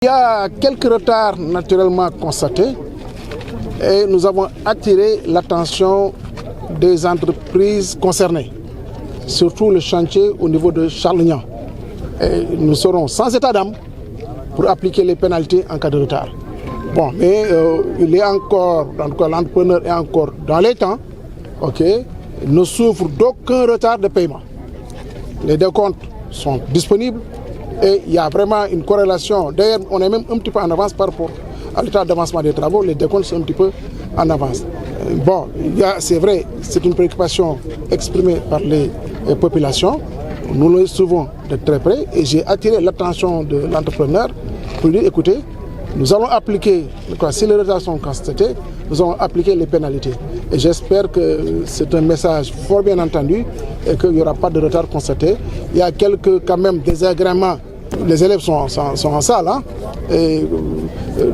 Il y a quelques retards naturellement constatés et nous avons attiré l'attention des entreprises concernées, surtout le chantier au niveau de Charles-Niang. Et nous serons sans état d'âme pour appliquer les pénalités en cas de retard. Bon, mais il est encore, en tout cas l'entrepreneur est encore dans les temps, ok, ne souffre d'aucun retard de paiement. Les décomptes sont disponibles et il y a vraiment une corrélation. D'ailleurs, on est même un petit peu en avance par rapport à l'état d'avancement des travaux. Les décomptes sont un petit peu en avance. Bon, c'est vrai, c'est une préoccupation exprimée par les populations. Nous le suivons de très près et j'ai attiré l'attention de l'entrepreneur pour lui dire, écoutez, nous allons appliquer, si les retards sont constatés, nous allons appliquer les pénalités. Et j'espère que c'est un message fort bien entendu et qu'il n'y aura pas de retard constaté. Il y a quelques quand même désagréments. Les élèves sont en salle, hein, et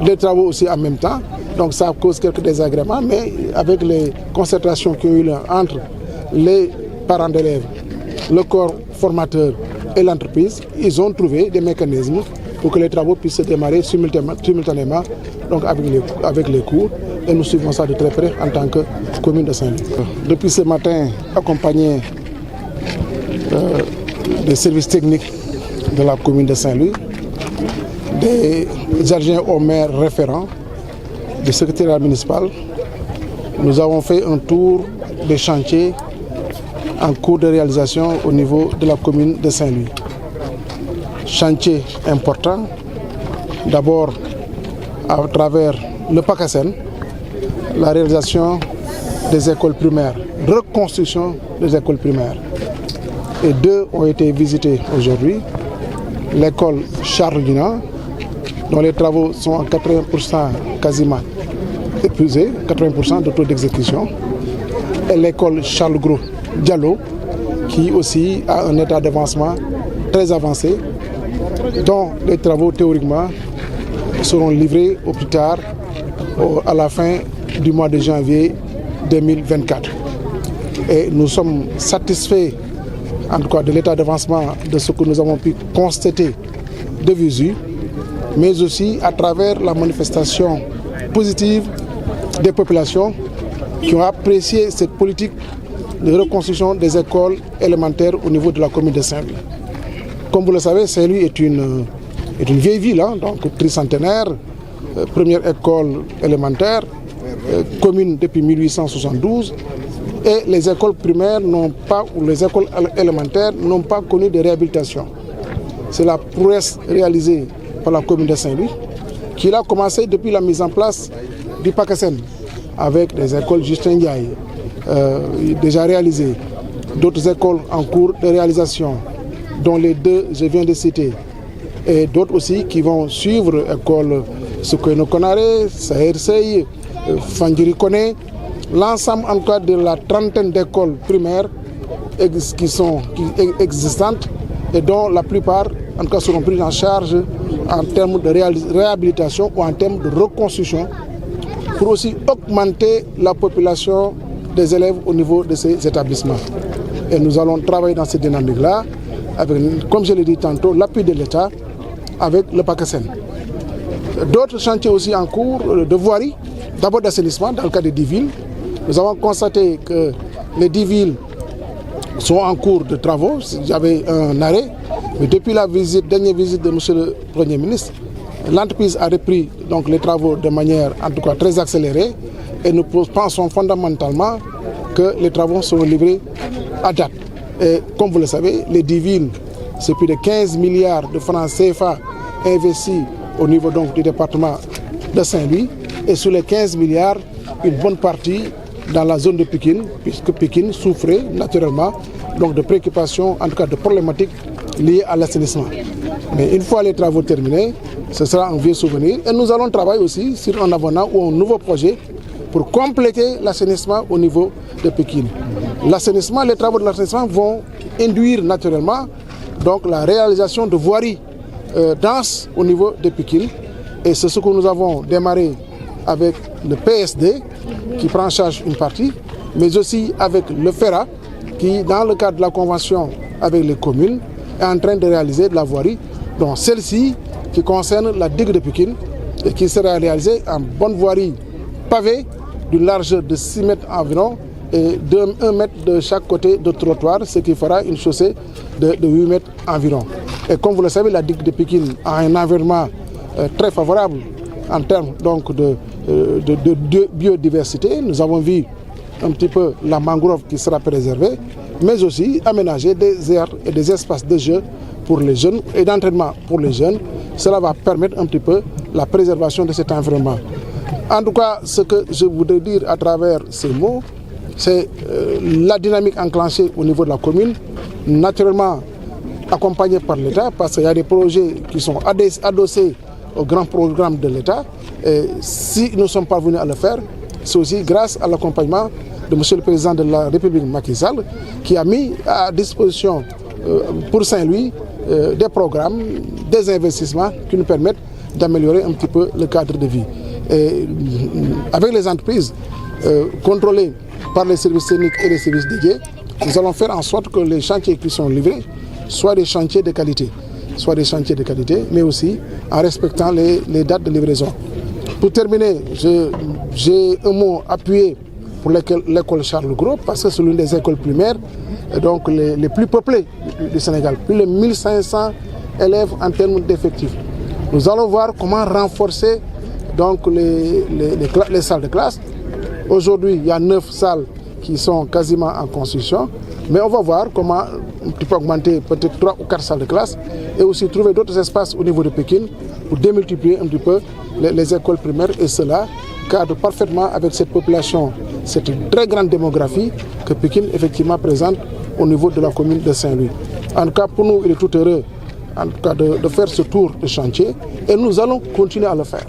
les travaux aussi en même temps. Donc ça cause quelques désagréments, mais avec les concertations qu'il y a eu entre les parents d'élèves, le corps formateur et l'entreprise, ils ont trouvé des mécanismes pour que les travaux puissent se démarrer simultanément donc avec les cours. Et nous suivons ça de très près en tant que commune de Saint-Louis. Depuis ce matin, accompagné des services techniques de la commune de Saint-Louis, des adjoints au maire référents, du secrétariat municipal, nous avons fait un tour des chantiers en cours de réalisation au niveau de la commune de Saint-Louis. Chantier important, d'abord à travers le PACASEN, la réalisation des écoles primaires, reconstruction des écoles primaires. Et deux ont été visités aujourd'hui. L'école Charles-Niang, dont les travaux sont à 80% quasiment épuisés, 80% de taux d'exécution, et l'école Charles-Gros Diallo, qui aussi a un état d'avancement très avancé, dont les travaux théoriquement seront livrés au plus tard à la fin du mois de janvier 2024. Et nous sommes satisfaits en tout cas de l'état d'avancement de ce que nous avons pu constater de visu, mais aussi à travers la manifestation positive des populations qui ont apprécié cette politique de reconstruction des écoles élémentaires au niveau de la commune de Saint-Louis. Comme vous le savez, Saint-Louis est une vieille ville, hein, donc tricentenaire, première école élémentaire, commune depuis 1872, et les écoles primaires ou les écoles élémentaires n'ont pas connu de réhabilitation. C'est la prouesse réalisée par la commune de Saint-Louis, qui a commencé depuis la mise en place du PACASEN, avec des écoles Justin Ndiaye, déjà réalisées, d'autres écoles en cours de réalisation, dont les deux je viens de citer, et d'autres aussi qui vont suivre, école Soukoino Konaré, Saher Sey, Fandjiri Kone, l'ensemble en cas de la trentaine d'écoles primaires qui sont existantes et dont la plupart en cas seront prises en charge en termes de réhabilitation ou en termes de reconstruction pour aussi augmenter la population des élèves au niveau de ces établissements. Et nous allons travailler dans cette dynamique-là avec, comme je l'ai dit tantôt, l'appui de l'État avec le PACASEN. D'autres chantiers aussi en cours de voirie, d'abord d'assainissement dans le cas des 10 villes. Nous avons constaté que les 10 villes sont en cours de travaux. Il y avait un arrêt, mais depuis la dernière visite de M. le Premier ministre, l'entreprise a repris donc, les travaux de manière en tout cas très accélérée et nous pensons fondamentalement que les travaux seront livrés à date. Et comme vous le savez, les 10 villes, c'est plus de 15 milliards de francs CFA investis au niveau donc, du département de Saint-Louis. Et sur les 15 milliards, une bonne partie dans la zone de Pikine, puisque Pikine souffrait naturellement donc, de préoccupations, en tout cas de problématiques liées à l'assainissement. Mais une fois les travaux terminés, ce sera un vieux souvenir. Et nous allons travailler aussi sur un avenant ou un nouveau projet pour compléter l'assainissement au niveau de Pikine. L'assainissement, les travaux de l'assainissement vont induire naturellement donc, la réalisation de voiries denses au niveau de Pikine. Et c'est ce que nous avons démarré avec le PSD qui prend en charge une partie, mais aussi avec le FERA qui, dans le cadre de la convention avec les communes, est en train de réaliser de la voirie. Donc celle-ci qui concerne la digue de Pikine et qui sera réalisée en bonne voirie pavée d'une largeur de 6 mètres environ et de 1 mètre de chaque côté de trottoir, ce qui fera une chaussée de 8 mètres environ. Et comme vous le savez, la digue de Pikine a un environnement très favorable en termes donc de biodiversité. Nous avons vu un petit peu la mangrove qui sera préservée, mais aussi aménager des aires et des espaces de jeu pour les jeunes et d'entraînement pour les jeunes. Cela va permettre un petit peu la préservation de cet environnement. En tout cas, ce que je voudrais dire à travers ces mots, c'est la dynamique enclenchée au niveau de la commune, naturellement accompagnée par l'État, parce qu'il y a des projets qui sont adossés au grand programme de l'État. Et si nous sommes parvenus à le faire, c'est aussi grâce à l'accompagnement de M. le Président de la République Macky Sall, qui a mis à disposition pour Saint-Louis des programmes, des investissements qui nous permettent d'améliorer un petit peu le cadre de vie. Et avec les entreprises contrôlées par les services techniques et les services dédiés, nous allons faire en sorte que les chantiers qui sont livrés soient des chantiers de qualité. Mais aussi en respectant les dates de livraison. Pour terminer, j'ai un mot appuyé pour l'école Charles Gros, parce que c'est l'une des écoles primaires donc les plus peuplées du Sénégal. Plus de 1500 élèves en termes d'effectifs. Nous allons voir comment renforcer donc les salles de classe. Aujourd'hui, il y a 9 salles qui sont quasiment en construction, mais on va voir comment tu peux augmenter peut-être 3 ou 4 salles de classe et aussi trouver d'autres espaces au niveau de Pékin pour démultiplier un petit peu les écoles primaires, et cela cadre parfaitement avec cette population, cette très grande démographie que Pékin effectivement présente au niveau de la commune de Saint-Louis. En tout cas, pour nous, il est tout heureux en tout cas, de faire ce tour de chantier et nous allons continuer à le faire.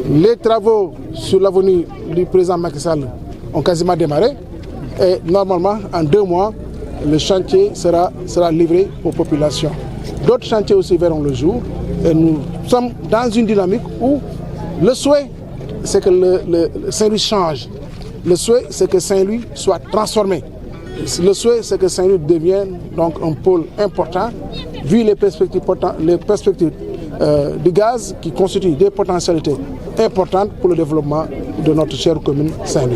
Les travaux sur l'avenue du président Macky Sall ont quasiment démarré et normalement, en 2 mois, le chantier sera livré aux populations. D'autres chantiers aussi verront le jour et nous sommes dans une dynamique où le souhait, c'est que le Saint-Louis change. Le souhait, c'est que Saint-Louis soit transformé. Le souhait, c'est que Saint-Louis devienne donc un pôle important, vu les perspectives du gaz qui constituent des potentialités importantes pour le développement de notre chère commune Saint-Louis.